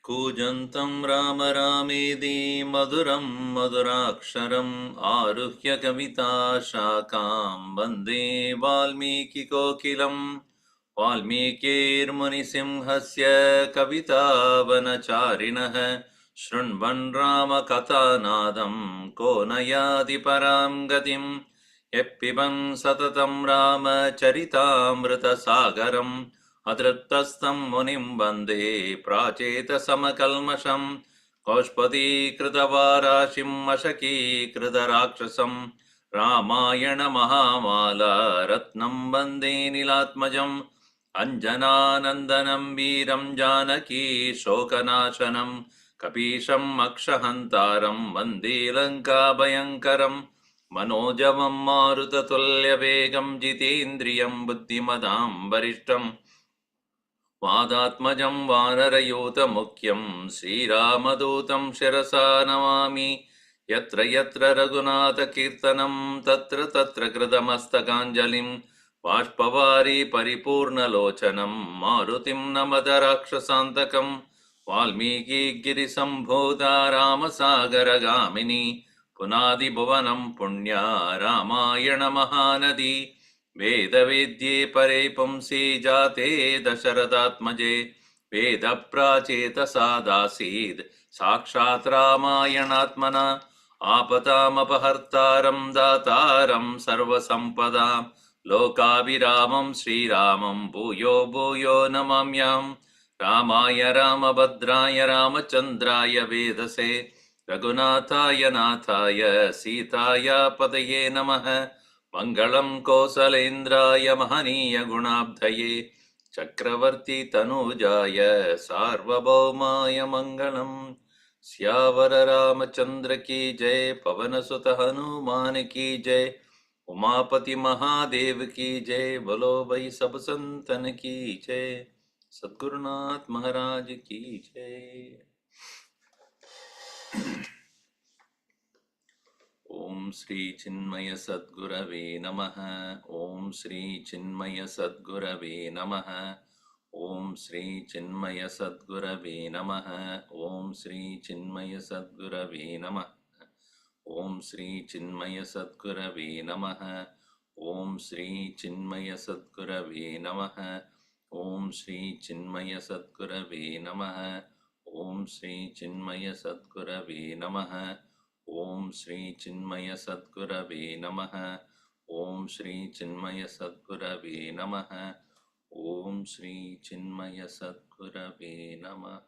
कूजन्तं राम रामेति मधुरं मधुराक्षरम् आरुह्य कविता शाखां वन्दे वाल्मीकिकोकिलं वाल्मीकिर्मुनिसिंहस्य कवितावनचारिणः शृण्वन् रामकथानादं को न याति परां गतिम् यः पिबन् सततं रामचरितामृतसागरम् अतृप्तस्थं मुनिं वन्दे प्राचेतसमकल्मषम् कौष्पदीकृतवाराशिं मशकीकृतराक्षसम् रामायणमहामाला रत्नं वन्दे नीलात्मजम् अञ्जनानन्दनं वीरं जानकी शोकनाशनं कपीशम् अक्षहन्तारं वन्दे लङ्काभयङ्करम् मनोजवं मारुततुल्यवेगं जितेन्द्रियं बुद्धिमतां वरिष्ठम् वादात्मजं वानरयूतमुख्यं श्रीरामदूतं शिरसा नमामि यत्र यत्र रघुनाथकीर्तनं तत्र तत्र कृतमस्तकाञ्जलिं बाष्पवारि परिपूर्णलोचनं मारुतिं नमत राक्षसान्तकं वाल्मीकिगिरिसम्भूता रामसागरगामिनी पुनादिभुवनं पुण्या रामायणमहानदी वेदवेद्ये परे पुंसि जाते दशरथात्मजे वेदप्राचेतसादासीद् साक्षात् रामायणात्मना आपतामपहर्तारं दातारं सर्वसम्पदां लोकाभिरामं श्रीरामं भूयो भूयो नमाम्यहम् रामाय रामभद्राय रामचन्द्राय वेधसे रघुनाथाय नाथाय सीताय पतये नमः मङ्गलं कौसलेन्द्राय महनीय गुणाब्धये चक्रवर्ती तनूजाय सार्वभौमाय मङ्गलम् स्यावर रामचंद्र की जय पवन सुत हनुमान की जय उमापति महादेव की जय बोलो भाई सब संतन की जय सद्गुरुनाथ महाराज की जय। ओम श्री चिन्मय सद्गुरवे नमः। ओम श्री चिन्मय सद्गुरवे नमः। ओम श्री चिन्मय सद्गुरवे नमः। ओम श्री चिन्मय सद्गुरवे नमः। ओम श्री चिन्मय सद्गुरवे नमः। ओम श्री चिन्मय सद्गुरवे नमः। ओम श्री चिन्मय सद्गुरवे नमः। ओम श्री चिन्मय सद्गुरवे नमः। ओम श्री चिन्मय सद्गुरवे नमः। ओम श्री चिन्मय सद्गुरवे नमः। ओम श्री चिन्मय सद्गुरवे नमः।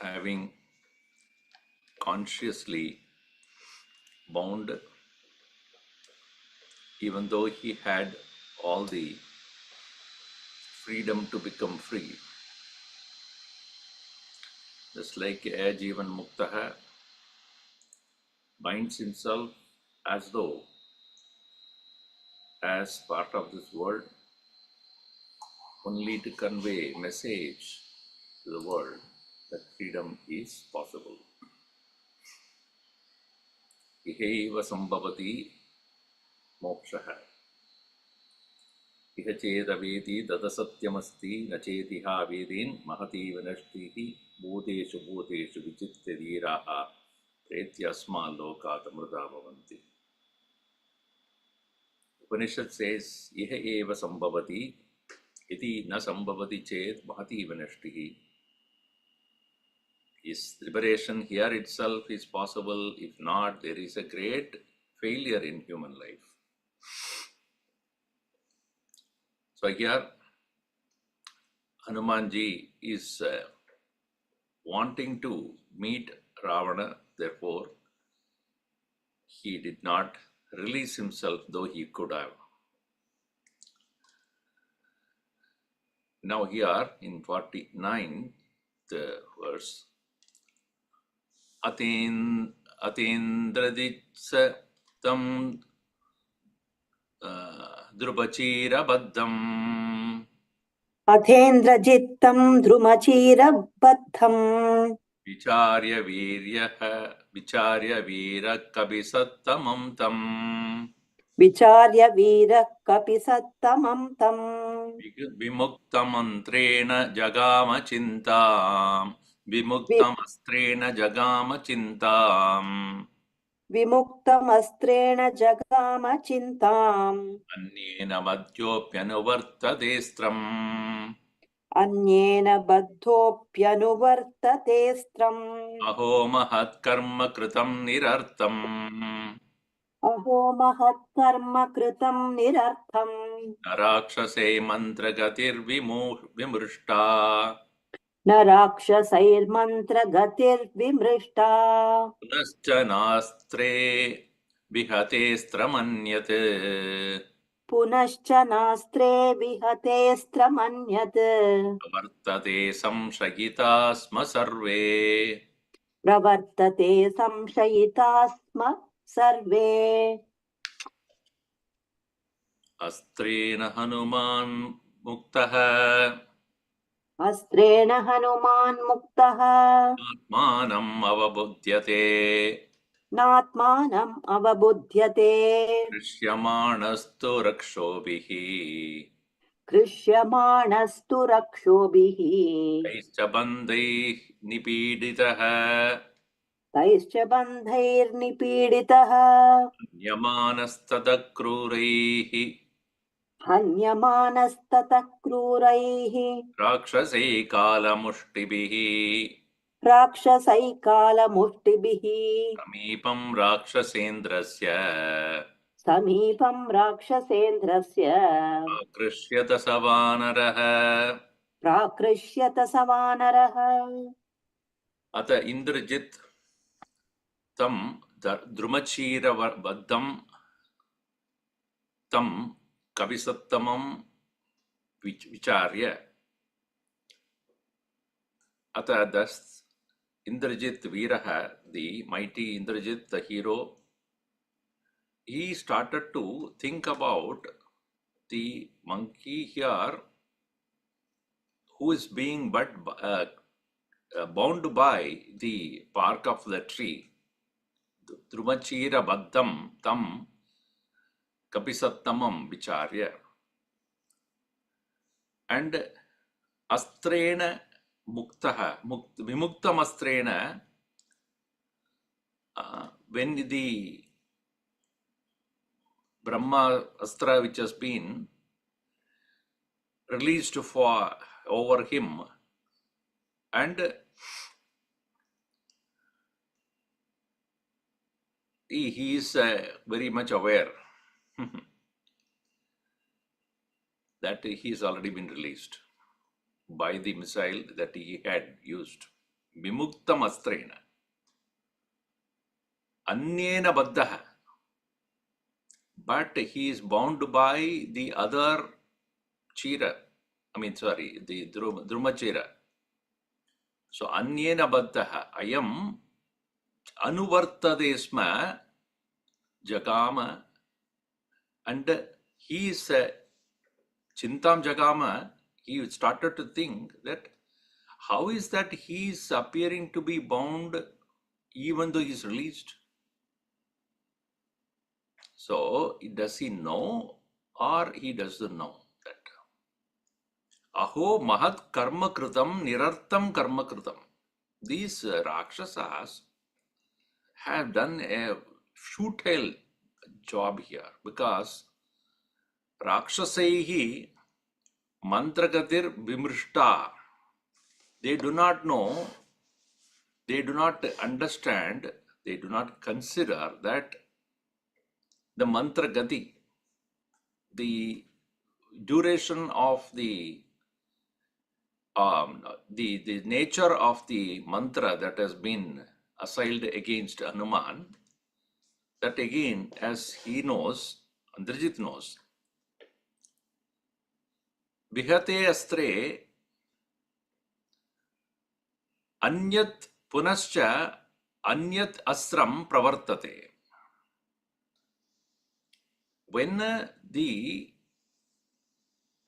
Having consciously bound, even though he had all the freedom to become free, just like Jivan Muktaha binds himself as though as part of this world only to convey message to the world that freedom is possible. Ihaiva sambhavati mokshaha. Iha chedaveti dadasatyamasti nachetiha vedin mahati vanashtihi bhuteshu bhuteshu vichittadiraha pretyasma lokatamrita bhavanti. Upanishad says, Iha eva sambhavati iti na sambhavati chet mahati vanashtihi. Is liberation here itself is possible? If not, there is a great failure in human life. So here Hanumanji is wanting to meet Ravana, therefore he did not release himself, though he could have. Now here in 49th verse, Atendrajitsa tam Drupachirabaddham अथेन्द्रजित्तं ध्रुमचीरबद्धं विचार्य वीरकविसत्तमं तम् विचार्य वीरः कपिसत्तमं तम् विमुक्तमन्त्रेण जगाम चिन्ताम् विमुक्तमस्त्रेण जगाम चिन्ताम् विमुक्तमस्त्रेण जगाम चिन्ताम् अन्येन मध्योऽप्यनुवर्ततेऽस्त्रम् अन्येन बद्धोऽप्यनुवर्ततेऽस्त्रम् अहो महत्कर्म कृतं निरर्थम् अहो महत्कर्म कृतं निरर्थम् न राक्षसे मन्त्रगतिर्विमृष्टा न राक्षसैर्मन्त्रगतिर्विमृष्टा पुनश्च नास्त्रे विहतेऽस्त्रमन्यत् पुनश्च नास्त्रे विहतेऽस्त्रमन्यत् वर्तते संशयिता स्म सर्वे प्रवर्तते संशयिता स्म सर्वे अस्त्रेण हनुमान् मुक्तः अस्त्रेण हनुमान् मुक्तः आत्मानम् अवबुध्यते नात्मानम् अवबुध्यते दृश्यमाणस्तु रक्षोभिः कृष्यमाणस्तु रक्षोभिः तैश्च बन्धैः निपीडितः तैश्च बन्धैर्निपीडितः हन्यमानस्तदक्रूरैः हन्यमानस्ततः क्रूरैः राक्षसैकालमुष्टिभिः राक्षसैकालमुष्टिभिः समीपं राक्षसेन्द्रस्य समीपं राक्षसेन्द्रस्य आकृष्यत स वानरः प्राकृष्यत स वानरः अत इन्द्रजित् तं द्रुमचीरबद्धं तं कविसत्तमं विचार्य अत thus Indrajit Veeraha, the mighty Indrajit, the hero, he started to think about the monkey here who is being bound by the bark of the tree. Drumachira Baddham Tam Kapisattamam Vicharya. And Astrena Muktaha, Vimuktam Astrena, when the Brahma Astra which has been released over him, and he is very much aware that he has already been released by the missile that he had used. Vimuktam astrena. Anyena baddha. But he is bound by the other chira. The drumachira. So anyena baddha. Ayam anuvartadesma jagama. And he is Chintam Jagama, he started to think that how is that he is appearing to be bound even though he is released? So does he know or he doesn't know that? Aho mahat karma kritam nirartham karma kritam. These Rakshasas have done a futile job here because Rakshasaihi Mantragatir Vimrishta. They do not know, they do not understand, they do not consider that the mantra gati, the duration of the the nature of the mantra that has been assailed against Hanuman, that again, as he knows, Andrajit knows, Vihate astre anyat punascha anyat asram pravartate. When the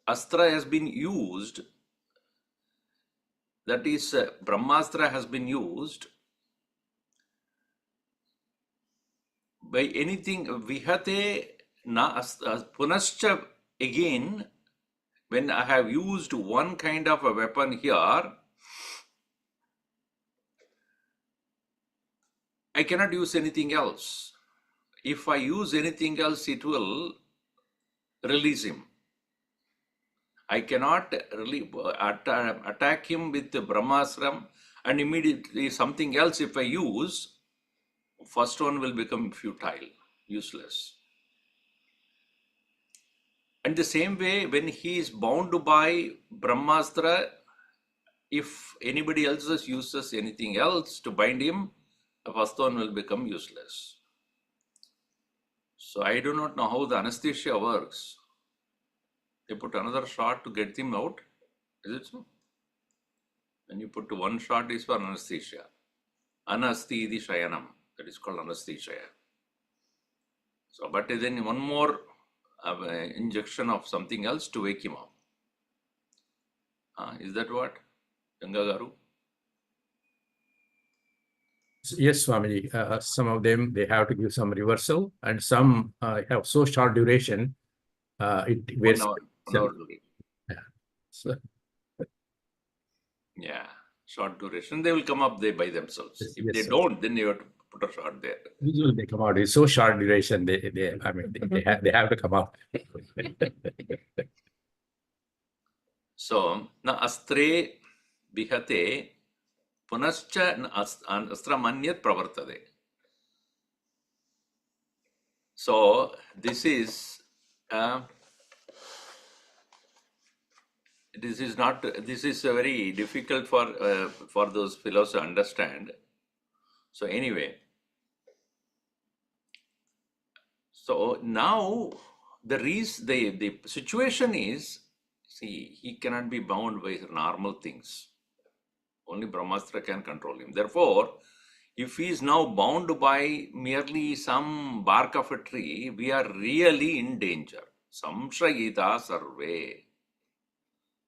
astra has been used, that is, Brahmastra has been used by anything, vihate na punascha, again, when I have used one kind of a weapon here, I cannot use anything else. If I use anything else, it will release him. I cannot really attack him with the Brahmasram and immediately something else if I use, first one will become futile, useless. And the same way, when he is bound by Brahmastra, if anybody else uses anything else to bind him, the first one will become useless. So I do not know how the anesthesia works. They put another shot to get him out. Is it so? When you put one shot is for anesthesia. Anasthidi shayanam. That is called anesthesia. So, but then one more injection of something else to wake him up. Is that what? Gangagaru? Yes, Swami. Some of them, they have to give some reversal, and some have so short duration. It wears 1 hour. 1 hour duration. Yeah. So, Yeah, short duration. They will come up there by themselves. Yes, If yes, they sir. don't, then you have to put a shot there. usually they come out. It's so short duration. They have to come out. So, na astre vihate punascha astramanyat pravartade. So, this is very difficult for those fellows to understand. So anyway, so now the situation is, see, he cannot be bound by normal things. Only Brahmastra can control him. Therefore, if he is now bound by merely some bark of a tree, we are really in danger. Samshayita sarve.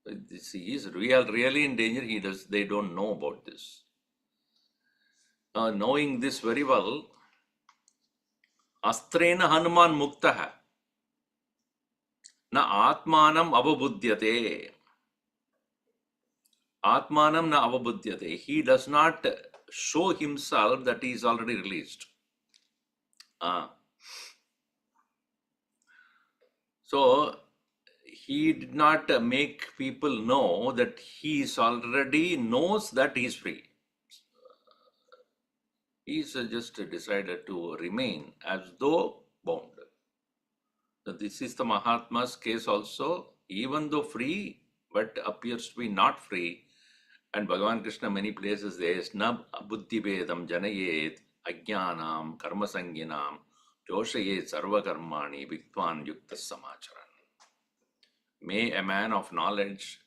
He is really in danger. They don't know about this. Knowing this very well, Astrena Hanuman Muktaha na Atmanam avabuddhyate. Atmanam na avabuddhyate. He does not show himself that he is already released. So he did not make people know that he is already knows that he is free. He is just decided to remain as though bound. So this is the Mahatma's case also, even though free, but appears to be not free. And Bhagavan Krishna many places says, na buddhi vedam janayet ajnanam karma sanginam joshayet sarva karmani viktvan yukta samacharan. May a man of knowledge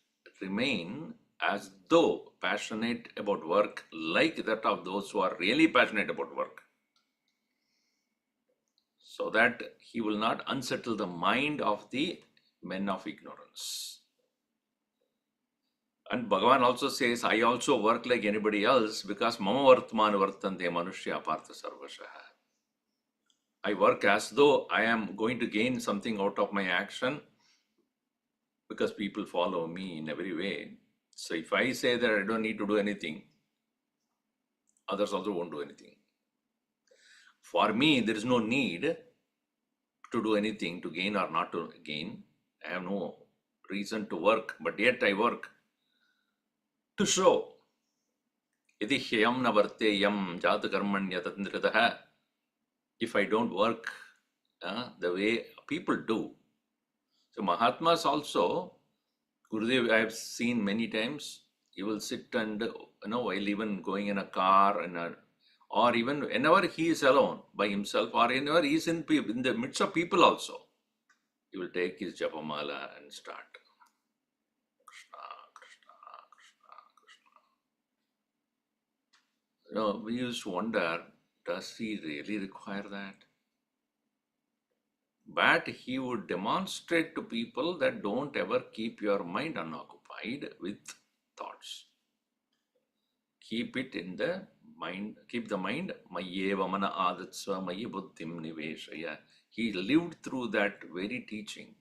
remain as though passionate about work, like that of those who are really passionate about work, so that he will not unsettle the mind of the men of ignorance. And Bhagavan also says, I also work like anybody else because mama vartman vartante manushya partha sarvashaha. I work as though I am going to gain something out of my action because people follow me in every way. So if I say that I don't need to do anything, others also won't do anything. For me, there is no need to do anything to gain or not to gain. I have no reason to work, but yet I work to show. Iti hyam na varteyam jata karmanya tatniritaha. If I don't work the way people do. So Mahatmas also, Gurudev I have seen many times, he will sit and, while even going in a car or even whenever he is alone by himself or whenever he is in the midst of people also, he will take his japamala and start. Krishna, Krishna, Krishna, Krishna. We used to wonder, does he really require that? But he would demonstrate to people that don't ever keep your mind unoccupied with thoughts. Keep it in the mind, keep the mind, Mayeva mana adatsva mayi buddhim niveshaya. He lived through that very teaching.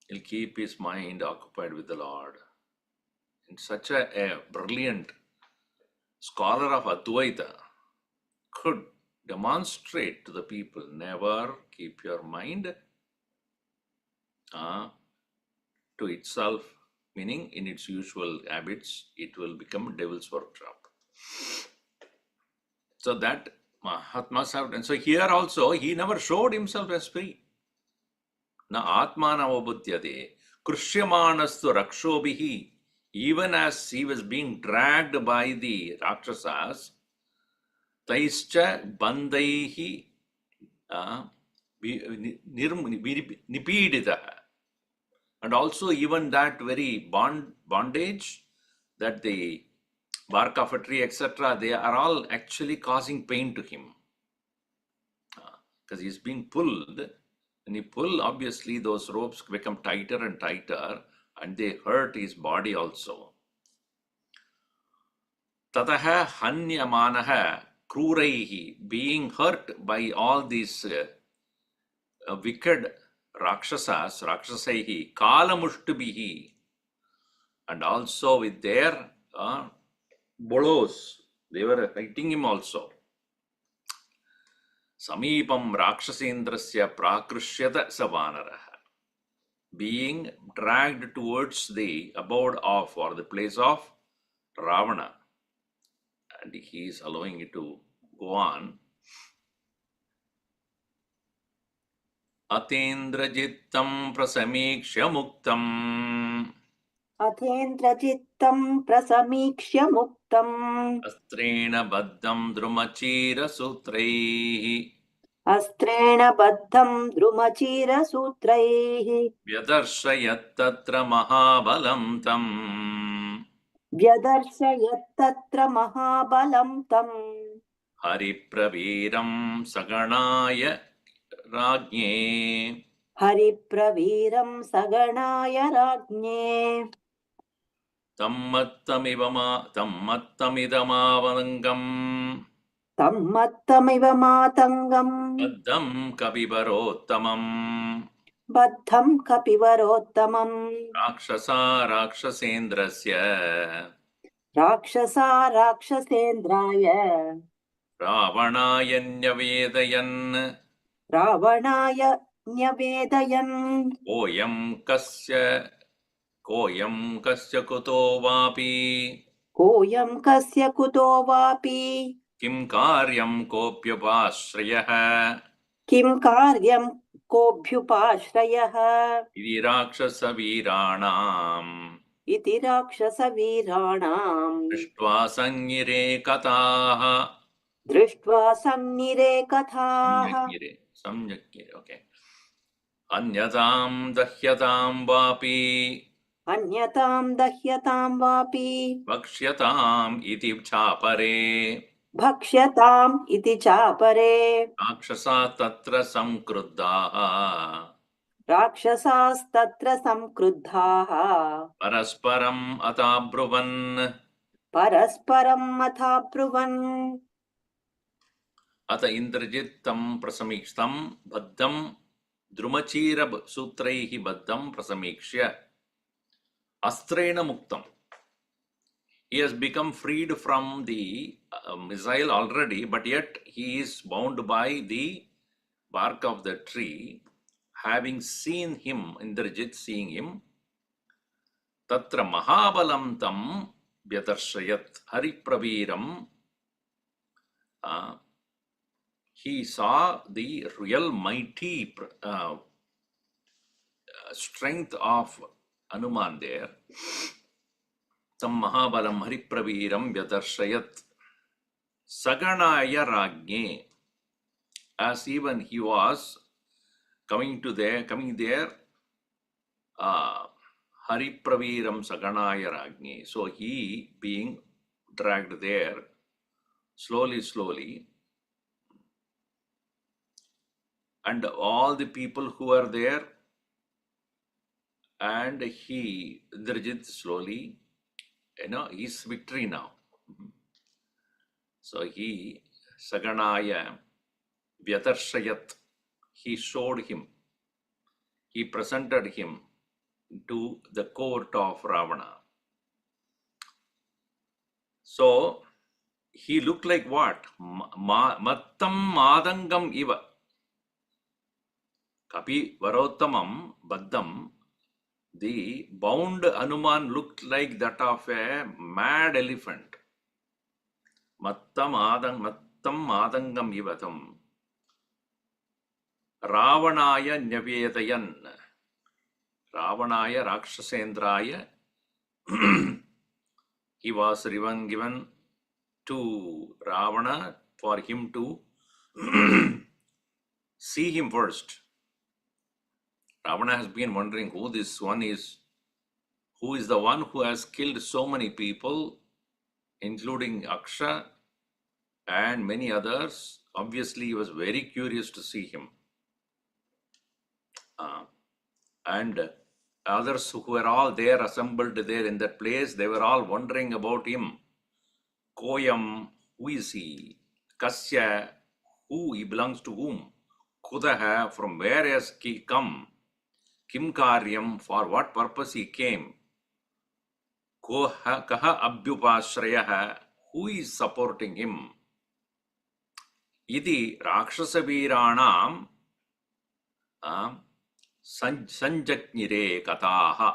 He'll keep his mind occupied with the Lord. And such a brilliant scholar of Advaita could demonstrate to the people, never keep your mind to itself, meaning in its usual habits, it will become a devil's workshop. So that Mahatmas have done. So here also, he never showed himself as free. Na atmana vabhudyate krushyamanastu rakshobhihi. Even as he was being dragged by the Rakshasas, taischa bandaihi nipidita. And also even that very bondage, that the bark of a tree, etc., they are all actually causing pain to him. Because he's being pulled. When he pull, obviously those ropes become tighter and tighter, and they hurt his body also. Tataha hanyamanaha kruraihi, being hurt by all these wicked Rakshasas, Rakshasaihi, Kalamushtubihi, and also with their blows, they were hitting him also. Samipam Rakshasendrasya Prakrishyata Savanaraha, being dragged towards the abode of, or the place of Ravana, and he is allowing it to go on. Atendrajittam prasamikshya muktam अथेन्द्रचित्तं प्रसमीक्ष्य मुक्तम् Astrena baddham drumachira sutraihi अस्त्रेण बद्धं द्रुमचीरसूत्रैः Vyadarshayat tatra mahabalam tam व्यदर्शयत्तत्र महाबलं तम् Haripraviram saganaya rajñe हरिप्रवीरं सगणाय राज्ञे Tammattamidamavangam तं मत्तमिव मातङ्गम् Baddham kavivarottamam बद्धं कपिवरोत्तमम् Rakshasa rakshasendrasya राक्षसा राक्षसेन्द्राय Ravanayanyavadayan रावणाय न्यवेदयन् Koyam kasya kuto vapi कोऽयं कस्य कुतो वापि Kim karyam kopyapashrayah किं कार्यं कोऽभ्युपाश्रयः Iti rakshasa viranam इति राक्षसवीराणाम् Drishtva sangire kataha दृष्ट्वा संनिरेकथाः Samjakire, okay. Anyatam dahyatam vapi अन्यतां दह्यतां वापि Vakshyatam iti chapare भक्ष्यताम् इति चापरे Rakshasa tatra samkruddhaha राक्षसास्तत्र संक्रुद्धाः Parasparam atabruvan परस्परं मथाब्रुवन् Ata indrajittam prasamikshtam baddham drumachira sutraihi baddham prasamikshya astrena muktam. He has become freed from the missile already, but yet he is bound by the bark of the tree. Having seen him, Indrajit seeing him, tatra mahabalam tam vyadarshayat haripraviram. He saw the real mighty strength of Hanuman there. tam mahabalam haripraveeram vyadarshayat saganaya rajne. As even he was coming there, haripraveeram saganaya rajne. So he being dragged there slowly, and all the people who are there, and he, Indrajit, slowly, his victory now. So he, Saganaya, Vyatarshayat, he showed him, he presented him to the court of Ravana. So he looked like what? Mattam Madangam Iva. Kapi Varottamam Baddam. The bound Hanuman looked like that of a mad elephant. Mattam Madangam Ivatam. Ravanaya Nyavetayan. Ravanaya Rakshasendraya. He was given to Ravana for him to see him first. Ravana has been wondering who this one is, who is the one who has killed so many people, including Aksha and many others. Obviously, he was very curious to see him. And others who were all there, assembled there in that place, they were all wondering about him. Koyam, who is he? Kasya, who he belongs to whom? Kudaha, from where has he come? Kim Karyam, for what purpose he came? Kaha Abhyupashrayaha, who is supporting him? Idi Rakshasaviranam Sanjaknire Kataha.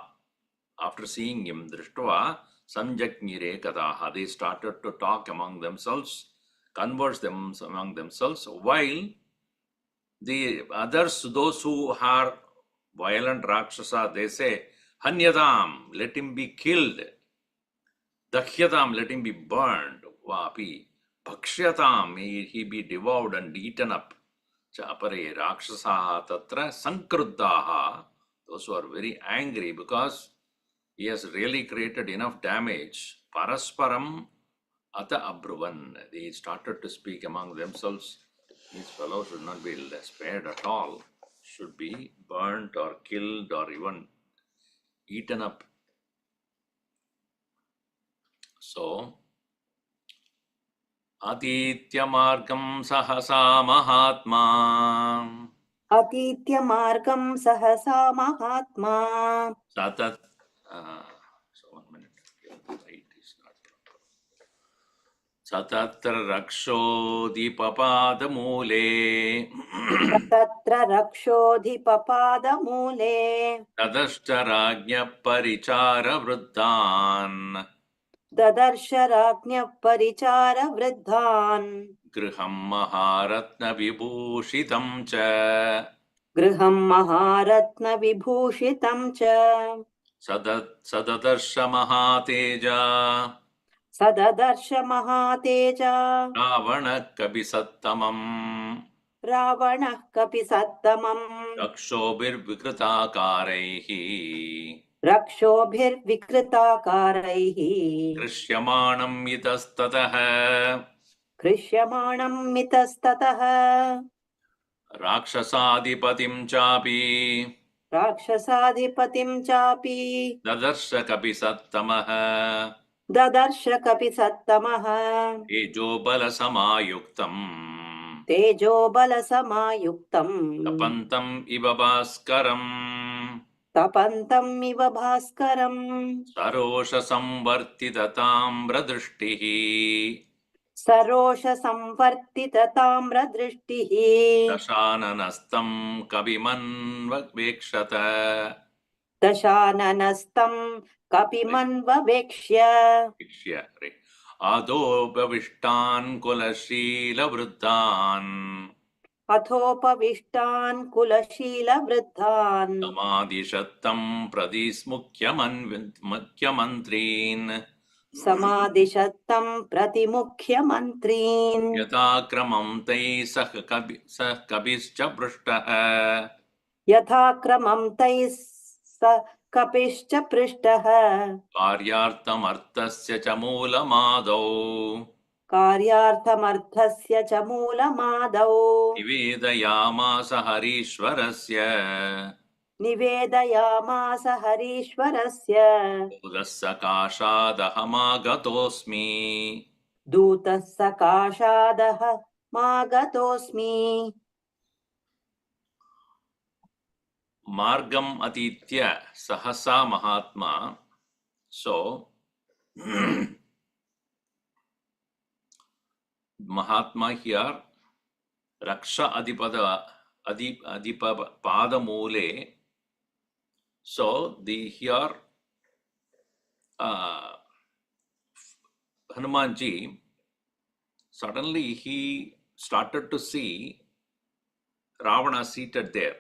After seeing him, Drishtva Sanjaknire Kataha, they started to talk among themselves, converse among themselves, while the others, those who are violent Rakshasa, they say, Hanyadam, let him be killed. Dakhyadam, let him be burned. Vapi. Bhaksyatam, may he be devoured and eaten up. Chapare Rakshasa Tatra Sankruddaha. Those who are very angry because he has really created enough damage. Parasparam Ata Abruvan. They started to speak among themselves. These fellows should not be spared at all. Should be burnt or killed or even eaten up. So, Aditya Margam Sahasa Mahatma. Atitya margam sahasa mahatma. Satat. So 1 minute. Right is not proper. Satatra Raksho Dipapada Mule. Tatra rakshodhipapada mule. Tadashta Rajna Parichara Vruddhan. Dadarsha rajna parichara vruddhan. Griham Maharatna Vibhushitam Cha. Griham maharatna vibhushitam cha. Sadadarsha Mahateja. Sadadarsha mahateja. Ravana Kabisattamam. Ravanah kapisattamam. Rakshobir Vikritakaraihi. Rakshobhirvikritakaraihi. Krishyamanam Itastataha. Krishyamanam mitastataha. Rakshasadipatim Chapi. Rakshasadhipatim chapi. Dadarsha Kabisattamah. Dadarsha kapisattamah. Tejobala Samayuktam. Tejobala samayuktam. Tapantam Iva Bhaskaram. Tapantam iva bhaskaram. Sarosha Samvartitatam Bradrishtihi. Sarosha samvartita tamra drishtihi. Dashananastam Kavimanvekshata. Dashananastam kapimanvavekshya. Adobhavishtan Kulashila Vruddhan. अथोपविष्टान् कुलशीलवृद्धान् समादिशत्तं मुख्यमन्त्रीन् समादिशत्तं प्रतिमुख्यमन्त्रीन् यथाक्रमं तैः सह कपिश्च पृष्टः यथाक्रमं तैः स कपिश्च पृष्टः कार्यार्थमर्थस्य च मूलमादौ कार्यार्थमर्थस्य च मूलमादौ निवेदयामास हरीश्वरस्य निवेदयामास हरीश्वरस्य दूतः सकाशादहमागतोऽस्मि दूतः सकाशादः मागतोऽस्मि मार्गम् अतीत्य सहसा महात्मा. So Mahatma here Raksha Adipada Mule. So the here Hanumanji suddenly he started to see Ravana seated there.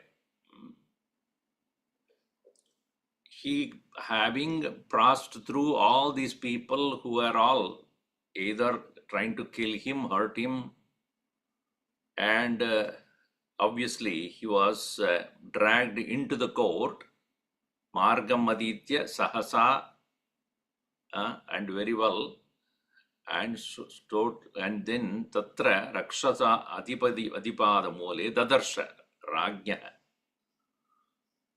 He having passed through all these people who were all either trying to kill him, hurt him, and obviously he was dragged into the court. Margam Aditya Sahasa, and very well, and then Tatra Rakshasa Adipada Mole Dadarsha Ragya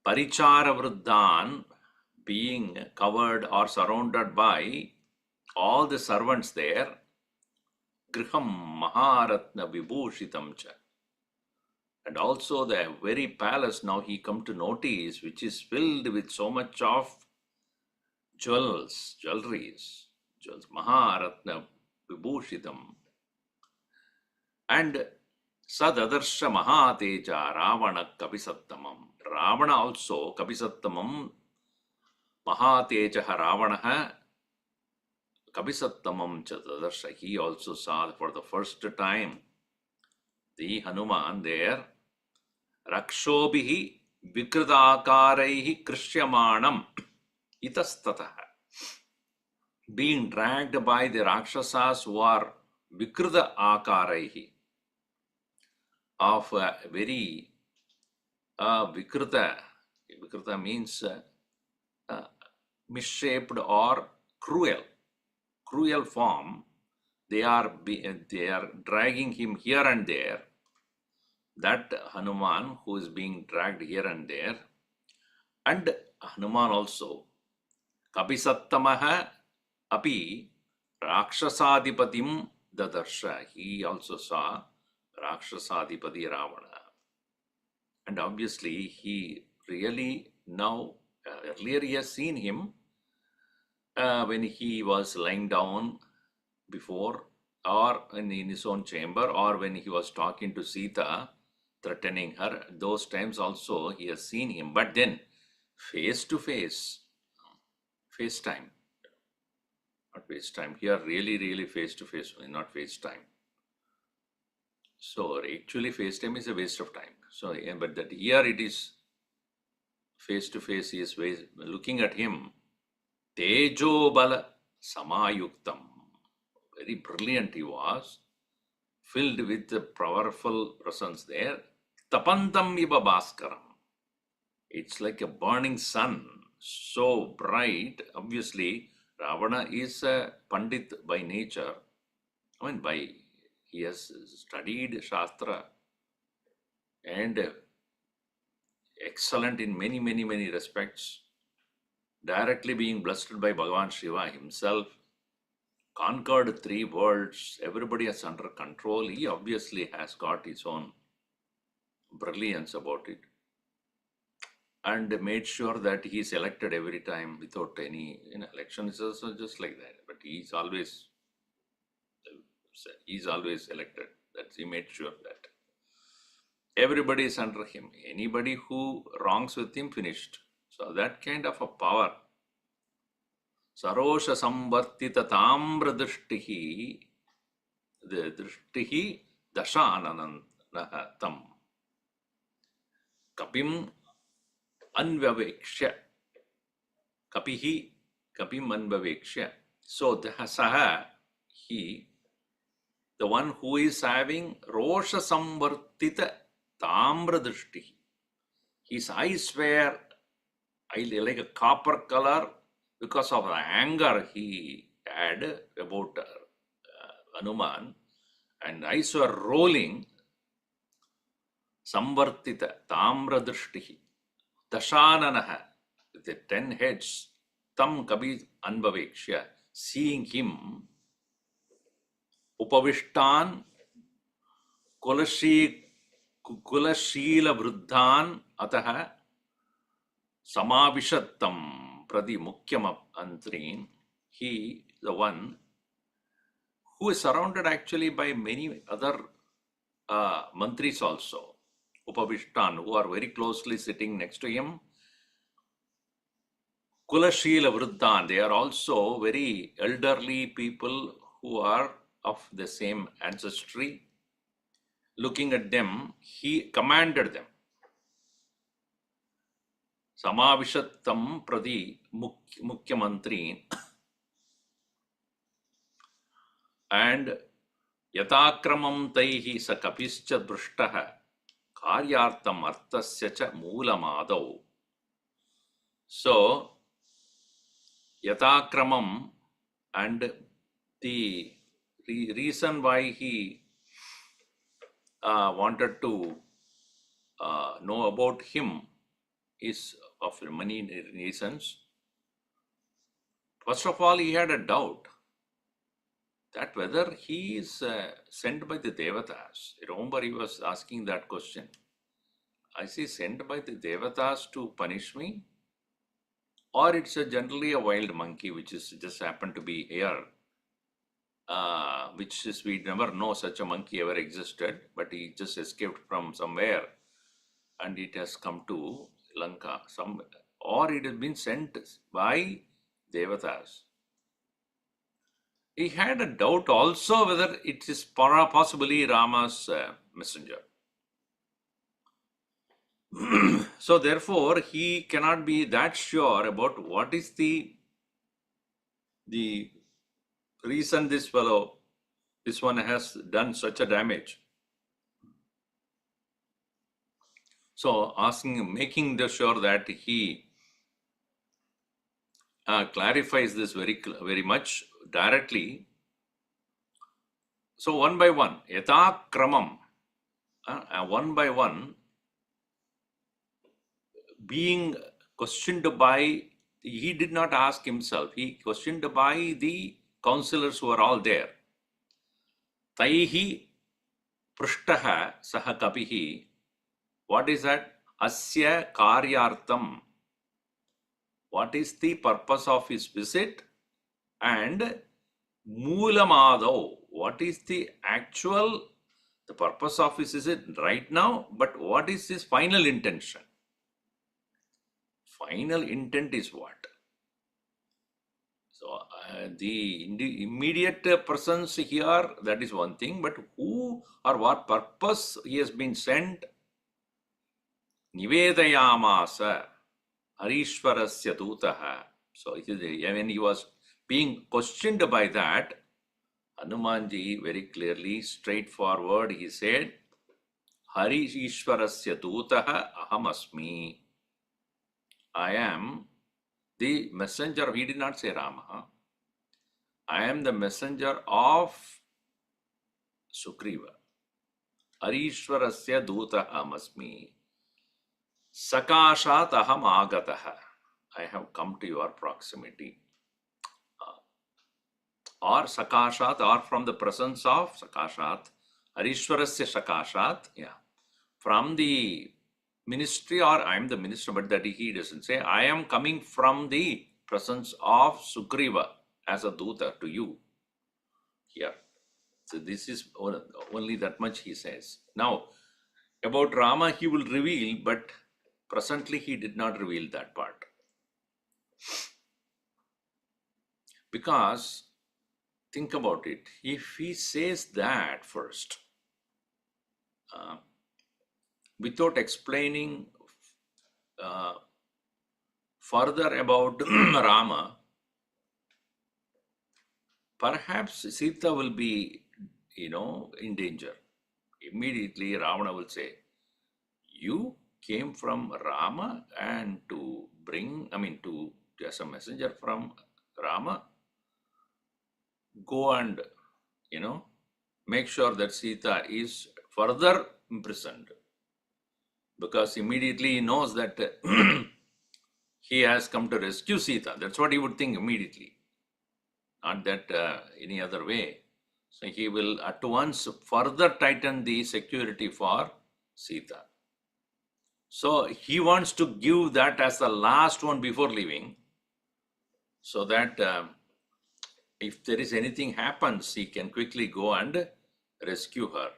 Parichara Vruddhan, being covered or surrounded by all the servants there, Griham Maharatna Vibhushitam cha. And also the very palace now he come to notice, which is filled with so much of jewelries, Maharatna Vibhushitam. And Sadadarsha Mahateja Ravana Kapisattamam. Ravana also Kapisattamam Mahateja Ravana Kapisattamam Chadadarsha. He also saw for the first time the Hanuman there. Rakshobhihi Vikridakaraihi Krishyamanam Itastataha. Being dragged by the Rakshasas who are Vikrida Akaraihi, of a very Vikrita. Vikrita means misshaped or cruel form. They are dragging him here and there. That Hanuman who is being dragged here and there, and Hanuman also Kapisattamaha api Rakshasadipatim Dadarsha. He also saw Rakshasadipati Ravana. And obviously he really now, earlier he has seen him when he was lying down before, or in his own chamber, or when he was talking to Sita, threatening her. Those times also he has seen him. But then face to face, FaceTime. Not FaceTime. Here really face to face, not FaceTime. So actually FaceTime is a waste of time. So, but that here it is face to face. He is looking at him. Tejo Bala Samayuktam. Very brilliant he was, filled with the powerful presence there. Tapantam Iva Bhaskaram. It's like a burning sun, so bright. Obviously, Ravana is a Pandit by nature. He has studied Shastra and excellent in many respects. Directly being blessed by Bhagavan Shiva himself. Conquered 3 worlds, everybody is under control. He obviously has got his own brilliance about it, and made sure that he is elected every time without any election is also just like that. But he's always elected. That's he made sure that everybody is under him. Anybody who wrongs with him, finished. So that kind of a power. Sarosha Samvartita Tamra Drishtihi, the Drishtihi Dashananand. naha tam kapim anvavekshya. Kapim anvavekshya. So the saha, he, the one who is having rosha samvartita tamra drishti. His eyes were like a copper color because of the anger he had about Hanuman, and eyes were rolling. Samvartita tamra drishti. Dashananaha, with the 10 heads, tam kabi anvavekshya, seeing him, upavishtan kulashila vruddhan ataha samavishattam prati mukyam antrin. He, the one who is surrounded actually by many other mantris also, upavishtan, who are very closely sitting next to him. Kulashila Vruddhan, they are also very elderly people who are of the same ancestry. Looking at them, he commanded them. Samavishattam pradi mukyamantrin, and yatakramam taihi sa kapischa drishtaha karyartam artasya cha moolamadav. So, yatakramam, and the reason why he wanted to know about him is of many reasons. First of all, he had a doubt that whether he is sent by the Devatas. Remember, he was asking that question. Is he sent by the Devatas to punish me? Or it's generally a wild monkey which is just happened to be here, which is, we never know such a monkey ever existed, but he just escaped from somewhere and it has come to Lanka. Or it has been sent by Devatas. He had a doubt also whether it is possibly Rama's messenger. So therefore, he cannot be that sure about what is the reason this one has done such a damage. So making sure that he clarifies this very much directly. So one by one, yata kramam, one by one, being questioned by, he did not ask himself, he questioned by the counselors who are all there. Taihi prishtaha saha kapihi. What is that? Asya karyartam. What is the purpose of his visit? And moolamadav. What is the purpose of his visit right now, but what is his final intention? Final intent is what? So the immediate presence here, that is one thing, but who or what purpose he has been sent? Nivedayamasa Harishwarasya Dutaha. So when he was being questioned by that, Hanumanji very clearly, straightforward, he said, Harishwarasya Dutaha aham asmi. I am the messenger. He did not say Rama. I am the messenger of Sugriva. Harishwarasya Duta Amasmi. Sakashat aham agataha. I have come to your proximity. Or Sakashat, or from the presence of Sakashat. Harishwarasya Sakashat. Yeah. From the ministry, or I am the minister, but that he doesn't say. I am coming from the presence of Sugriva as a Duta to you here. So this is only that much he says. Now, about Rama he will reveal, but presently he did not reveal that part. Because, think about it, if he says that first, without explaining uh, further about Rama, perhaps Sita will be, in danger. Immediately Ravana will say, you came from Rama and to bring, as a messenger from Rama, go and, make sure that Sita is further imprisoned. Because immediately he knows that he has come to rescue Sita. That's what he would think immediately. Not that any other way. So he will at once further tighten the security for Sita. So he wants to give that as the last one before leaving, so that if there is anything happens, he can quickly go and rescue her.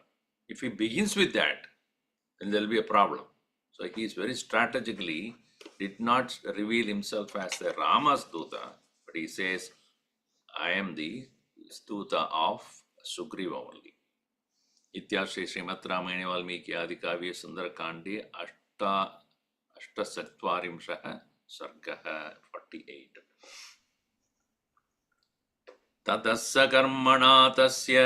If he begins with that, then there will be a problem. So he is very strategically did not reveal himself as the Rama's Duta, but he says, I am the Duta of Sugriva only. इत्याश्री Shrimad रामायणे वाल्मीकि आदि काव्ये सुंदरकांडे अष्टचत्वारिंशः सर्गः 48. ततः स कर्मणा तस्य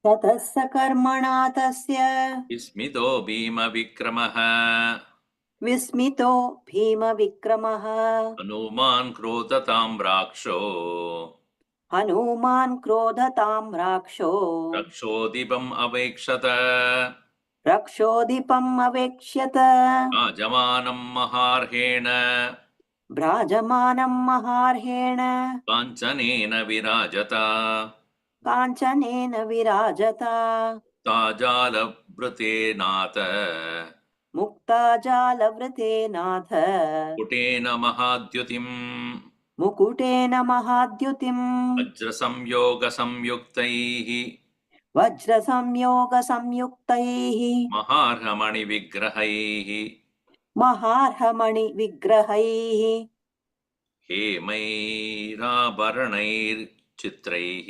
ततः स कर्मणा तस्य विस्मितो भीमविक्रमः विस्मितो भीमविक्रमः हनुमान् क्रोधतां राक्षो हनूमान् क्रोधतां राक्षो रक्षोदीपम् अवेक्षत रक्षोदीपम् अवेक्ष्यत राजमानं महार्हेण भ्राजमानं महार्हेण काञ्चनेन विराजत काञ्चनेन विराजता ताजालभृते नाथ मुक्ताजालवृते नाथ कुटेन महाद्युतिम् मुकुटेन महाद्युतिम् वज्रसंयोगसंयुक्तैः वज्रसंयोगसंयुक्तैः महार्हमणिविग्रहैः महार्हमणिविग्रहैः हेमैराभरणैर्चित्रैः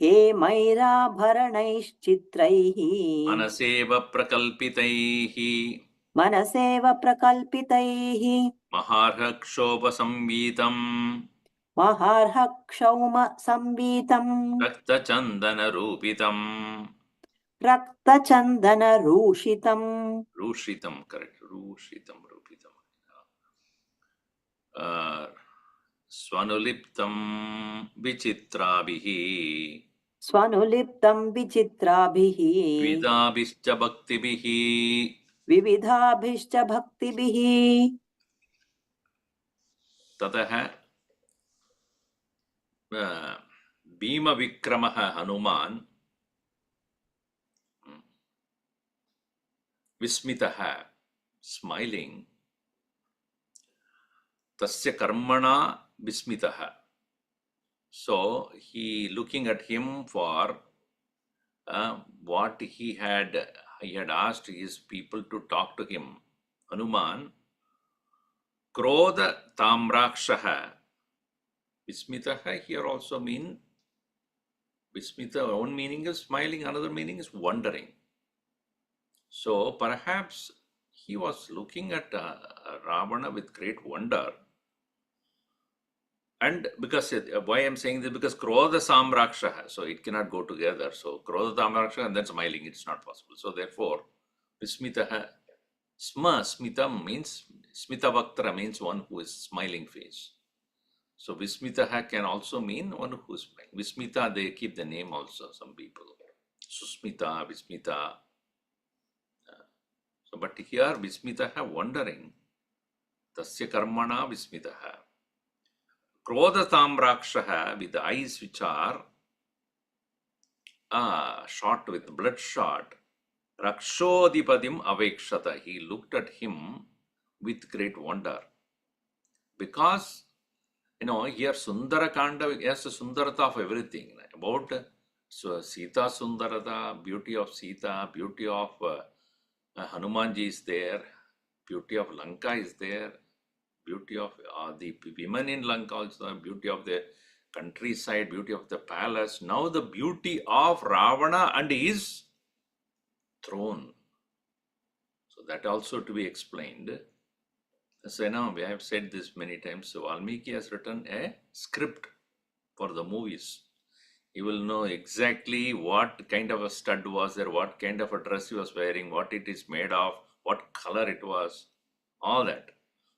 हेमैराभरणैश्चित्रैः मनसेव प्रकल्पितैः मनसेव प्रकल्पितैः महार्हक्षोभसंवीतम् महार्हक्षौमसंवीतम् रक्तचन्दनरूपितम् रक्तचन्दनरूषितम् रूषितं करेक्ट रूषितं रूपितं स्वनुलिप्तं विचित्राभिः स्वनुलिप्तं विचित्राभिः विविधाभिश्च भक्तिभिः विविधाभिश्च भक्तिभिः ततः भीमविक्रमः हनुमान् विस्मितः स्माइलिंग तस्य कर्मणा विस्मितः. So he looking at him for what he had asked his people to talk to him. Hanuman Krodha Tamrakshaha. Vismitaha here also mean Vismita, one meaning is smiling, another meaning is wondering. So perhaps he was looking at Ravana with great wonder. And because, why I'm saying this, because Krodha Samrakshaha, so it cannot go together. So Krodha Samrakshaha and then smiling, it's not possible. So therefore, Vismitaha, Smitam means, Smitavaktra means one who is smiling face. So Vismitaha can also mean one who is smiling. Vismita, they keep the name also, some people. Susmita, Vismita. So, but here Vismitaha wondering, Tasya Karmana Vismitaha. Krodha Tamrakshaha with the eyes which are shot with bloodshot. Rakshodipadim Avekshata. He looked at him with great wonder. Because, here Sundarakanda has the Sundarata of everything. About Sita Sundarata, beauty of Sita, beauty of Hanumanji is there, beauty of Lanka is there, beauty of the women in Lanka also, beauty of the countryside, beauty of the palace. Now the beauty of Ravana and his throne. So that also to be explained. So now we have said this many times. So Valmiki has written a script for the movies. He will know exactly what kind of a stud was there, what kind of a dress he was wearing, what it is made of, what color it was, all that.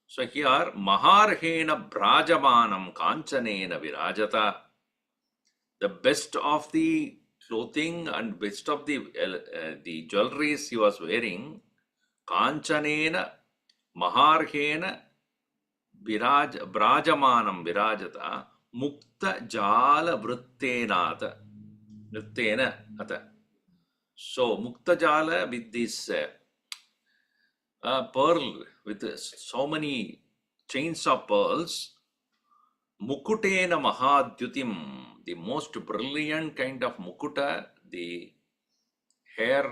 So here, Maharhena Brajamanam Kanchanena Virajata, the best of the clothing and best of the jewelries he was wearing, Kanchanena Maharhena Brajamanam Virajata Mukta Jala Vrittenata. So Mukta Jala with this pearl with so many chains of pearls, Mukutena Mahadyutim, the most brilliant kind of mukuta, the hair,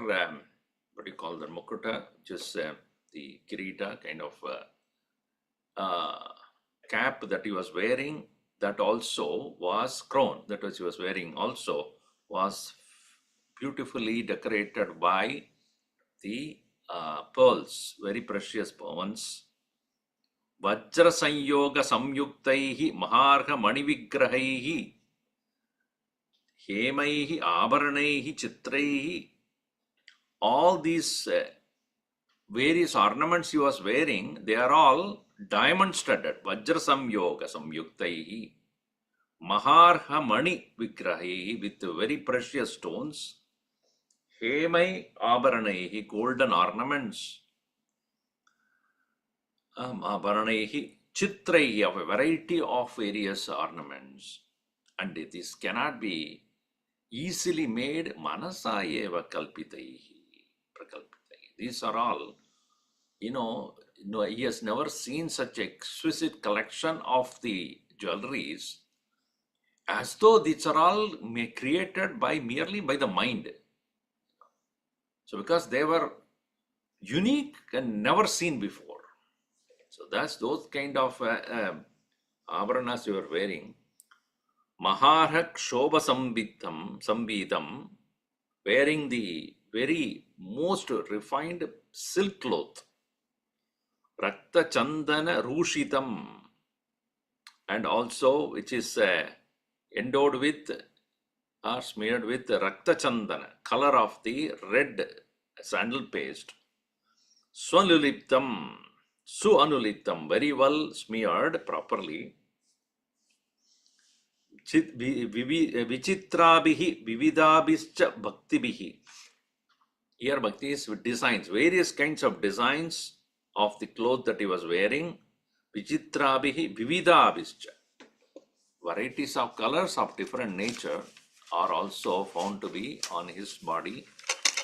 what do you call the mukuta? Just the kirita kind of cap that he was wearing, that also was crown that was he was wearing also was beautifully decorated by the pearls, very precious ones. Vajra Sanyoga Samyuktaihi Maharha Manivigrahaihi Hemaihi Abaranaihi Chitraihi. All these various ornaments he was wearing, they are all diamond studded. Vajra Samyoga Samyuktaihi Maharha Mani Vigrahaihi, with very precious stones. Hemai Abaranaihi, golden ornaments. Abaranaihi Chitraihi, of a variety of various ornaments. And this cannot be easily made. Manasa eva kalpitaihi prakalpitaihi. These are all, he has never seen such exquisite collection of the jewelries, as though these are all created merely by the mind. So because they were unique and never seen before. So that's those kind of abranas you are wearing. Maharha Kshoba Sambidam, wearing the very most refined silk cloth. Rakta Chandana Rushitam, and also which is endowed with or smeared with Rakta Chandana, color of the red sandal paste. Swanuliptam, Suanuliptam, very well smeared properly. Vichitrabihi Vividabhischa Bhaktibihi. Here Bhakti is with designs, various kinds of designs of the cloth that he was wearing. Vichitrabihi Vividabhischa. Varieties of colors of different nature are also found to be on his body,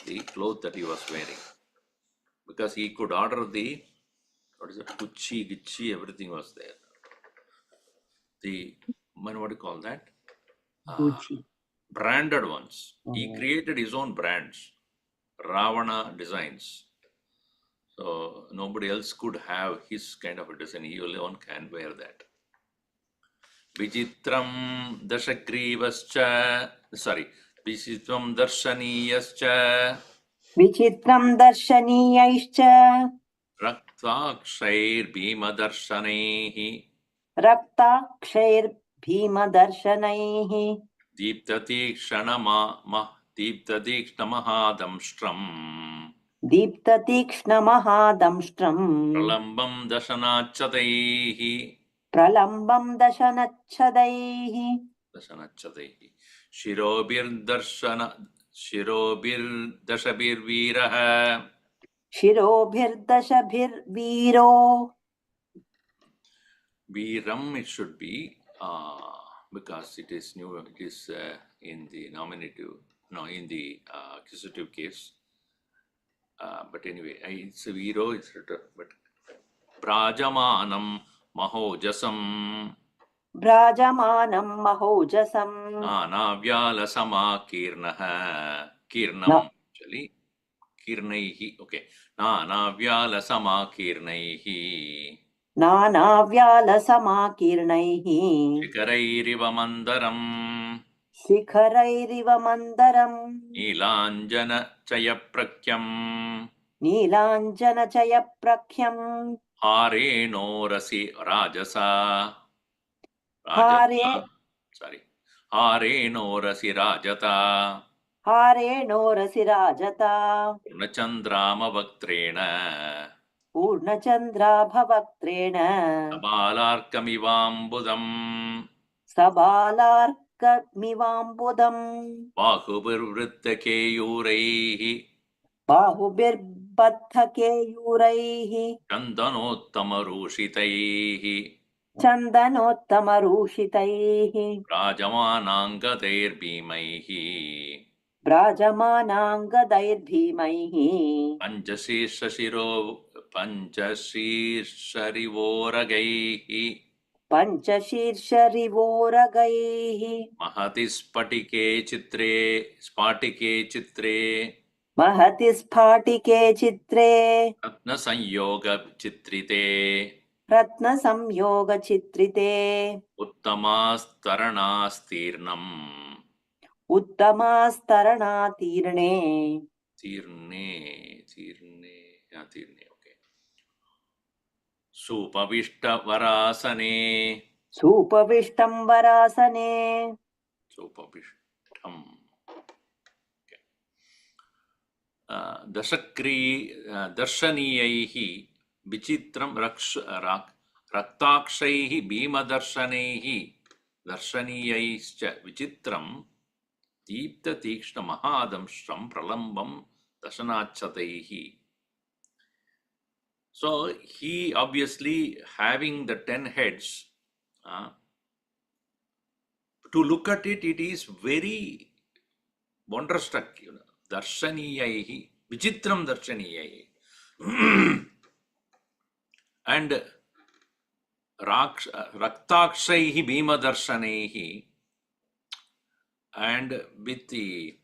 the cloth that he was wearing. Because he could order the, Gucci, Gichi, everything was there. What do you call that? Gucci. Branded ones. He created his own brands, Ravana designs. So nobody else could have his kind of a design. He alone can wear that. Vichitram Dashagrivascha, Vichitram Darshaniyascha, Vichitram Darshaniyaischa Raktakshair Bhima Darshanaihi, Raktakshair Bhima Darshanaihi Deeptatikshna Deeptatikshna Mahadamstram Pralambam Dashanachadaihi Pralambam Dashanachadaihi Shirobir Dashabir Shirobhirdashabhir Viro. Viram, it should be, because it is new, it is in the nominative, in the accusative case. But anyway, it's a Viro, it's written, but Brajamanam Mahojasam Brajamanam Mahojasam Nanavyala Samakirnaha Kirnam, actually, Kirnaihi, okay. Nanavyala Samakirnaihi Nanavyala Samakirnaihi Shikarairiva Mandaram शिखरैरिव मन्दरम् नीलाञ्जन चयप्रख्यम् नीलाञ्जनचयप्रख्यम् हारेणोरसि राजसा हारे sorry, हारेणोरसि राजता हारेणोरसि राजता पूर्णचन्द्रामवक्त्रेण पूर्णचन्द्राभवक्त्रेण बालार्कमिवाम्बुदम् सबालार्कमिवाम्बुदम् बाहुभिर्वृत्तकेयूरैः बाहुभिर्बद्धकेयूरैः चन्दनोत्तमरूषितैः चन्दनोत्तमरूषितैः राजमानाङ्गदैर्भीमैः व्राजमानाङ्गदैर्भीमैः पञ्चशीर्षरिवोरगैः पञ्चशीर्षरिवोरगैः महति स्फटिके चित्रे महति स्फाटिके चित्रे रत्नसंयोगचित्रिते रत्नसंयोगचित्रिते उत्तमास्तरणास्तीर्णम् उत्तमास्तरणातीर्णे तीर्णे okay सुपविष्टवरासने सूपविष्टम्बरासने सुपविष्टम् दर्शनीयैः विचित्रं रक्ताक्षैः भीमदर्शनैः दर्शनीयैश्च विचित्रं दीप्ततीक्ष्णमहादंष्ट्रं प्रलम्बं दशनाच्छतैः. So he obviously having the 10 heads, to look at it, it is very wonderstruck, darshaniyaihi, vichitram darshaniyaihi. And raktakshaihi bhima darshanaihi, and with the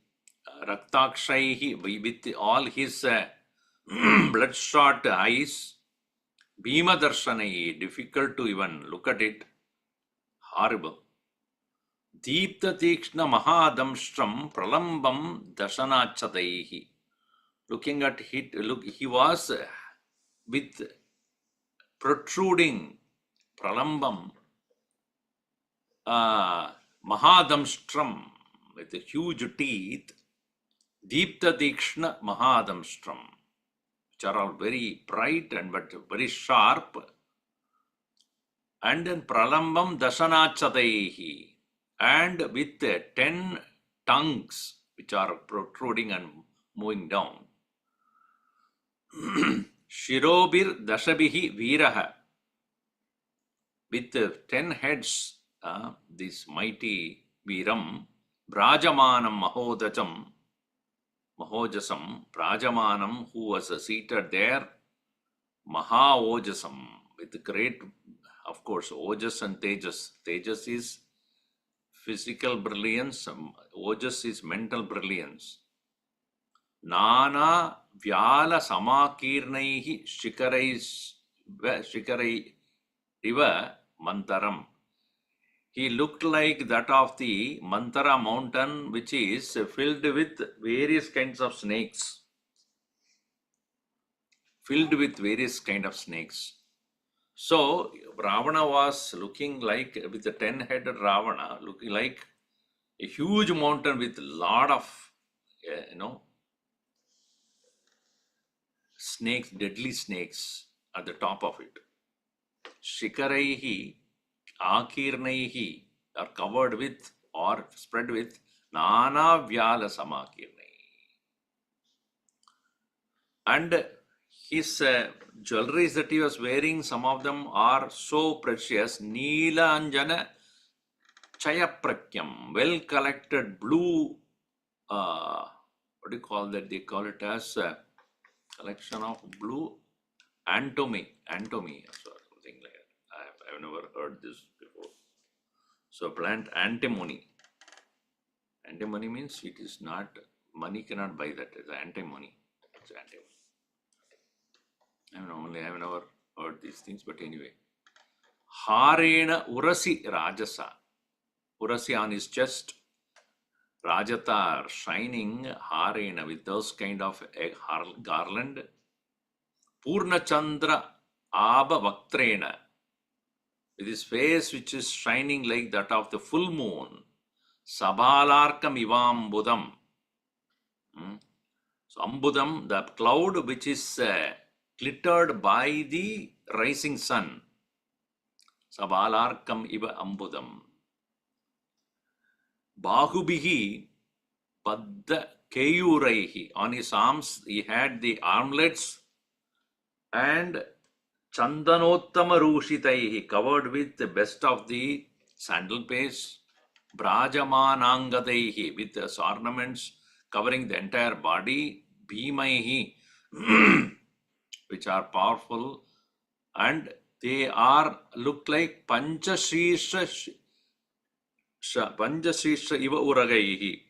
raktakshaihi, with all his bloodshot eyes, bhima darshanaihi, difficult to even look at it, horrible. Deepta Tikshna Mahadamstram Pralambam Dashanachataihi. Looking at it, he was with protruding Pralambam Mahadamstram with huge teeth, Deepta Tikshna Mahadamstram, which are all very bright and but very sharp, and then Pralambam Dashanachataihi, and with 10 tongues which are protruding and moving down. Shirobir Dashabihi Viraha, with 10 heads, this mighty Viram, Brajamanam Mahojasam, Brajamanam, who was seated there, Mahaojasam, with great, of course, Ojas and Tejas. Tejas is physical brilliance, Ojas is mental brilliance. Nana Vyala Samakirnaihi Shikarai Riva Mantaram. He looked like that of the Mantara mountain, which is filled with various kinds of snakes. So Ravana was looking like, with the 10-headed Ravana, looking like a huge mountain with a lot of, snakes, deadly snakes at the top of it. Shikaraihi, Akirnaihi are covered with or spread with Nana Vyala Samakirnaihi. And his jewelries that he was wearing, some of them are so precious. Neela Anjana Chayaprakyam, well collected blue, what do you call that? They call it as a collection of blue antimony, or something like that. I've never heard this before. So plant antimony. Antimony means it is not, money cannot buy that. It's antimony. It's antimony. I have never heard these things, but anyway. Harena Urasi Rajasa. Urasi on his chest, Rajatar shining harena with those kind of a garland. Purna Chandra Abha Vaktrena, with his face which is shining like that of the full moon. Sabhalarkam Ivam Budam. So Ambudam, the cloud which is glittered by the rising sun. Sabhalarkam Iva Ambudam. Bahubihi Padda Keyuraihi. On his arms he had the armlets and Chandanottama Rushitaihi, covered with the best of the sandal paste. Brajamanangadaihi, with the ornaments covering the entire body. Bhimaihi, which are powerful, and they are look like Panchashrisha Iva Uragaihi.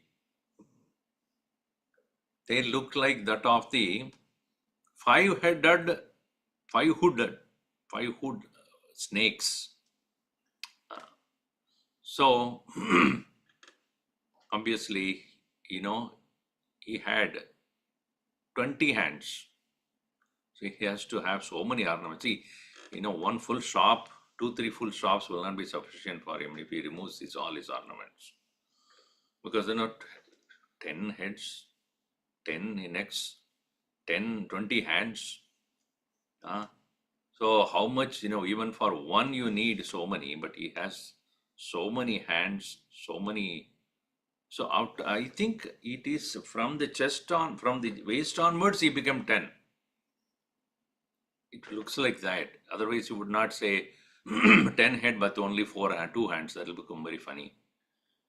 They look like that of the five-hooded snakes. So, obviously, he had 20 hands. So he has to have so many ornaments. See, one full shop, 2-3 full shops will not be sufficient for him if he removes all his ornaments. Because 10 heads, 10 necks, 10, 20 hands. So how much, even for one you need so many, but he has so many hands, so many. So I think it is from the chest on, from the waist onwards, he became 10. It looks like that. Otherwise, you would not say 10 head, but only 2 hands. That will become very funny.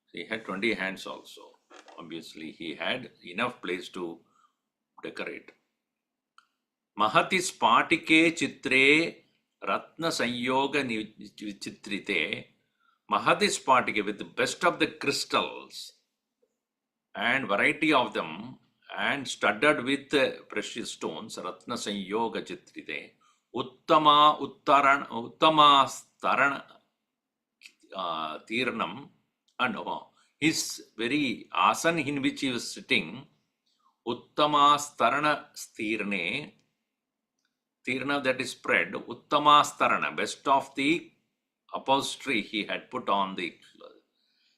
So he had 20 hands also. Obviously, he had enough place to decorate. Mahati Spatike Chitre Ratna Sanyoga Chitrite. Mahati Spatike, with the best of the crystals and variety of them, and studded with precious stones, Ratna Sanyoga Chitrite. Uttama Starana Tirnam, and his very asan in which he was sitting, Uttama Starana Stirne, Tirna, that is spread, Uttama Starana, best of the upholstery he had put on the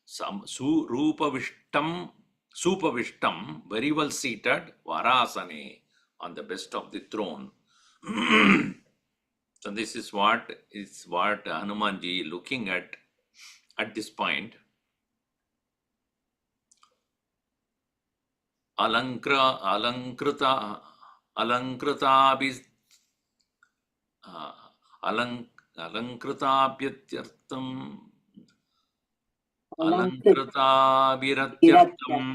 some Supavishtam, very well seated, Varasane, on the best of the throne. So this is what Hanumanji looking at this point. Alankrita Alankritabyartham Alankritabyaratyartham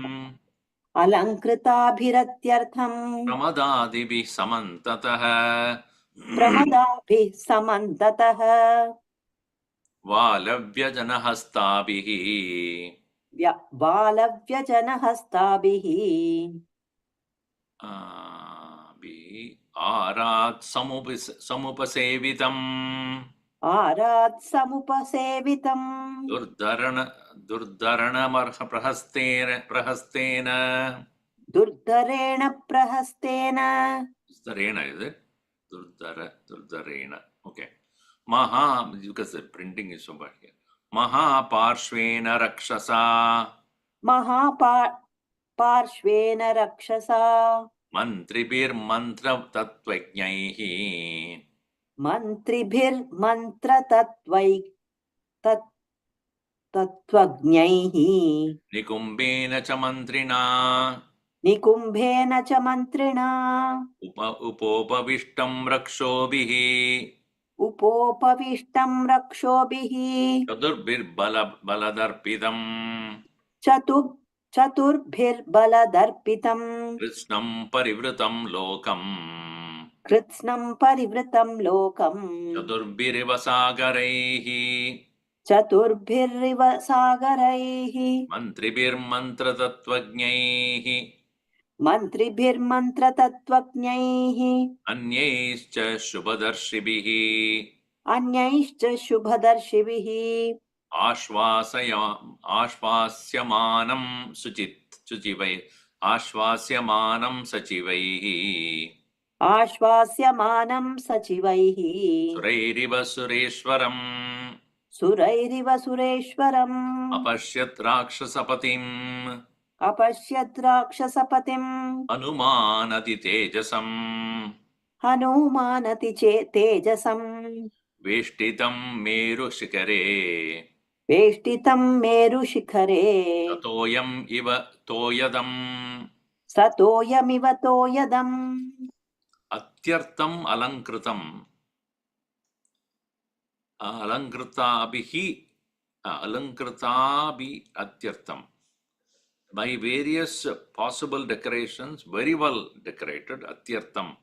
Alankritaabhiratyartham Pramadadibhi Samantatah Pramadabhi Samantatah Valavyajanahastabhihi Valavyajanahastabhihi Arat Samupasevitam Arat Samupasevitam Durdharana Prahastena Durdharena Prahastena. Durdharena, is it? Durdharena. Okay. Because the printing is so bad here. Mahaparshvena Rakshasa Parshvena Rakshasa Mantribir Mantra Tatvajnaihi Mantribhir Mantra Tatvajnaihi Nikumbena cha Mantrina Nikumbhena cha Mantrina Upopavishtam Rakshobhihi Upopavishtam Rakshobhihi Chadurbir Baladarpidam Chaturbhir Baladarpitam Krishnam Parivritam Lokam Kritsnam Parivritam Lokam Chadurbiriva Sagaraihi Chaturbhirriva Sagaraihi Mantribir Mantra Tatvajnaihi Mantribhir Mantra Tatvajnaihi Anyaischa Shubhadarshibihi Anyaishcha Shubhadarshivihi आश्वास्यमानं शुचिवै आश्वास्यमानं सचिवैः आश्वास्यमानं सचिवैः सुरैरिव सुरेश्वरम् सुरैरिव सुरेश्वरम् अपश्यत् राक्षसपतिम् अपश्यत् राक्षसपतिम् हनुमानतितेजसम् हनूमानति तेजसम् वेष्टितं मेरुशिखरे वेष्टितं मेरुशिखरे ततोऽयम् इव तोयदम् सतोयमिव तोयदम् अत्यर्थम् अलङ्कृतम् अलङ्कृताभि अत्यर्थम् by various possible decorations, very well decorated, atyartham.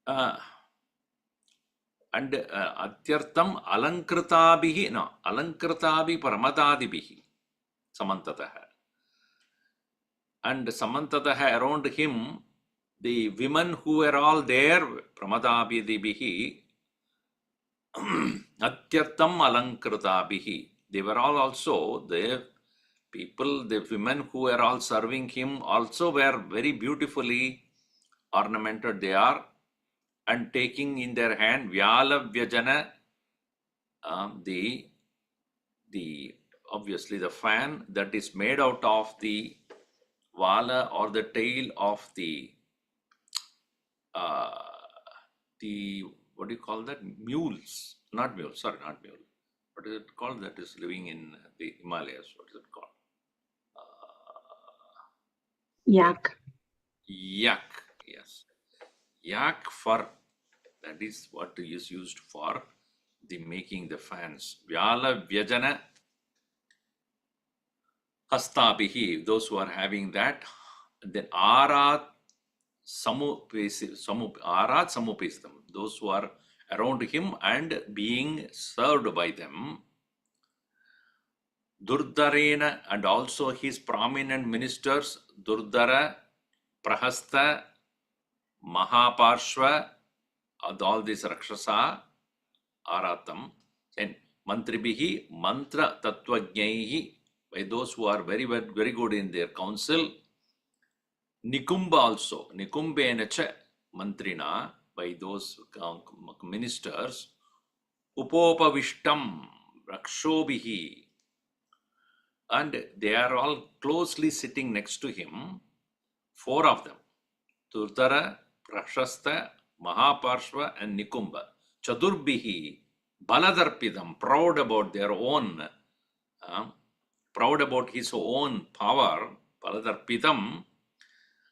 And atyartham alankritabihi, no, alankritabi paramatadibihi, samantataha. And samantataha around him, the women who were all there, pramadabhidibihi, atyartham alankritabihi, they were all also the people, the women who were all serving him also were very beautifully ornamented they are, and taking in their hand vyala vyajana, the obviously the fan that is made out of the vala or the tail of the what do you call that, mules, not mule, sorry, not mule, what is it called that is living in the Himalayas, what is it called? Yak. Yak, yes. Yak fur, that is what is used for the making the fans. Vyala vyajana hastabihi, those who are having that. Then arat samupistam, those who are around him and being served by them. Durdharena, and also his prominent ministers, Durdara, Prahasta, Mahaparshva, all these Rakshasa, Aratam, and Mantribihi, Mantra Tattvajnaihi, by those who are very, very good in their counsel. Nikumba also, Nikumbenacha Mantrina, by those ministers. Upopavishtam, Rakshobihi, and they are all closely sitting next to him, 4 of them. Durdara, Prashasta, Mahaparshva, and Nikumba. Chadurbihi, Baladarpidam, proud about their own, proud about his own power, Baladarpidam.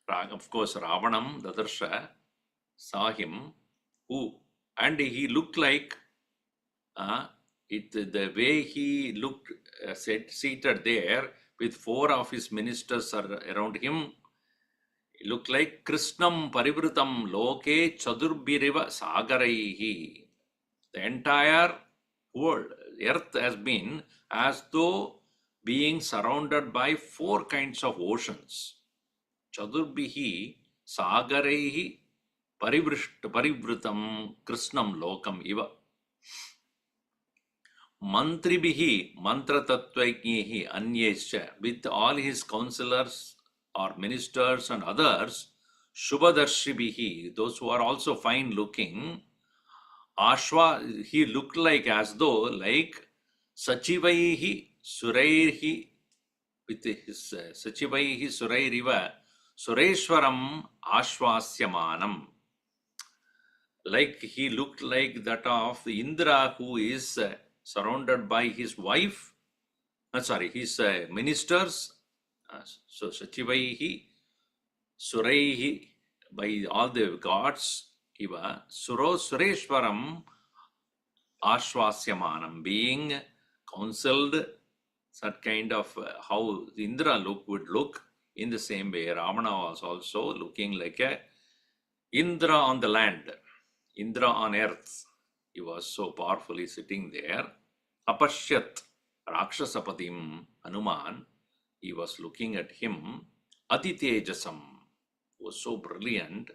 Of course, Ravanam, Dadarsha, saw him, and he looked like, the way he looked seated there with 4 of his ministers around him, it looked like Krishnam parivrutam loke chadurbiriva sagaraihi. The entire world, earth has been as though being surrounded by 4 kinds of oceans. Chadurbihi sagaraihi parivrutam Krishnam lokam iva. Mantribihi, mantra tattvajnaihi anyescha, with all his counselors or ministers and others. Shubhadarshibihi, those who are also fine looking. Ashwa, he looked like as though like Sachivaihi Surairihi, with his Sachivaihi Surairiva Sureshwaram Ashwasyamanam. Like he looked like that of Indra, who is surrounded by his wife, his ministers. So Sachivaihi, Suraihi, by all the gods, Iva, Sureshwaram Ashwasyamanam, being counseled, that kind of how Indra would look, in the same way Ravana was also looking like a Indra on the land, Indra on earth. He was so powerfully sitting there. Apashyat Rakshasapatim Hanuman, he was looking at him. Atitejasam, was so brilliant.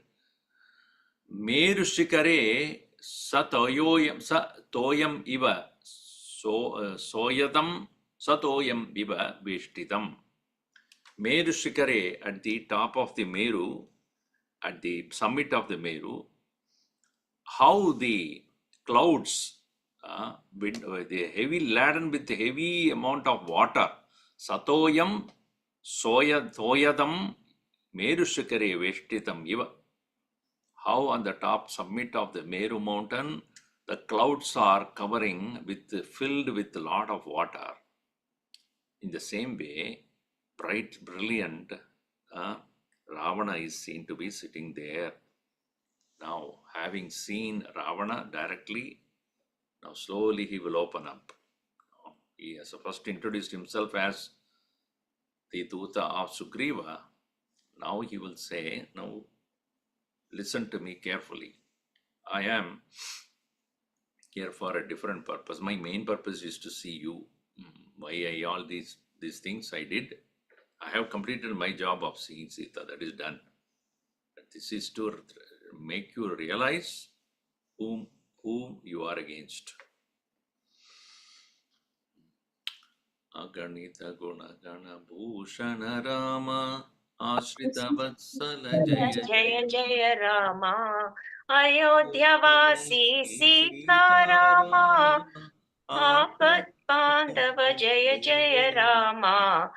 Merushikare sa toyam iva soyadam satoyam viva veshtitam. Meru Shikare, at the top of the Meru, at the summit of the Meru, how the clouds, the heavy laden with heavy amount of water, Satoyam Soyadam Meru Shikare Veshtitam Iva. How on the top summit of the Meru mountain, the clouds are filled with a lot of water. In the same way, bright, brilliant, Ravana is seen to be sitting there. Now, having seen Ravana directly, now slowly he will open up. He has first introduced himself as the Duta of Sugriva. Now he will say, now listen to me carefully. I am here for a different purpose. My main purpose is to see you. Why all these things I did? I have completed my job of seeing Sita. That is done. But this is to make you realize whom you are against. Aganita Guna Gana Bhushana Rama Ashrita Vatsala Jaya Jaya Jaya Rama, Ayodhyavasi Sita Rama, Apat Pandava Jaya Jaya Rama,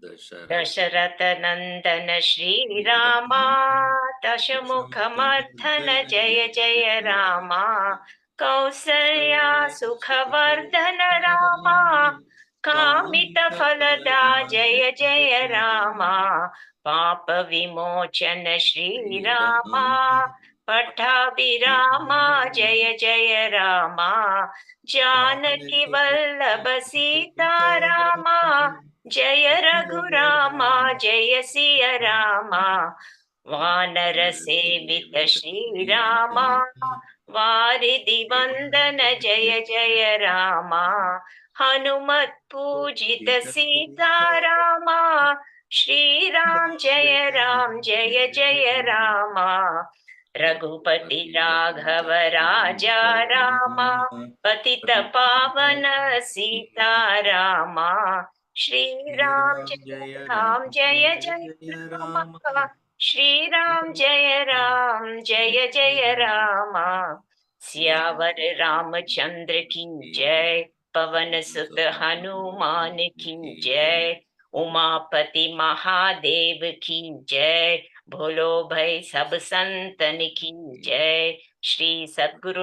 Dasharatha Nandana Shri Rama, Dashamukhamardhana Jaya Jaya Rama, Kausalya Sukhavardhana Rama, Kamita Falada Jaya Jaya Rama, Papa Vimochana Shri Rama, Pattabhirama Jaya Jaya Rama, Janaki Vallabha Sita Rama, Jaya Raghurama, Jaya Siya Rama, Vanara Sevita Shri Rama, Varidhi Vandana Jaya Jaya Rama, Hanumat Pujita Sita Rama, Shri Ram Jaya Jaya Rama, Raghupati Raghava Raja Rama, Patita Pavana Sita Rama, Shri Ram Jaya Rama, Shri Ram Jaya Jaya Rama, Syavar Ramachandra ki Jai, Pavan Sut Hanuman ki Jai, Umapati Mahadev ki Jai, Bholo Bhai Sab Santan ki Jai, Shri Sadguru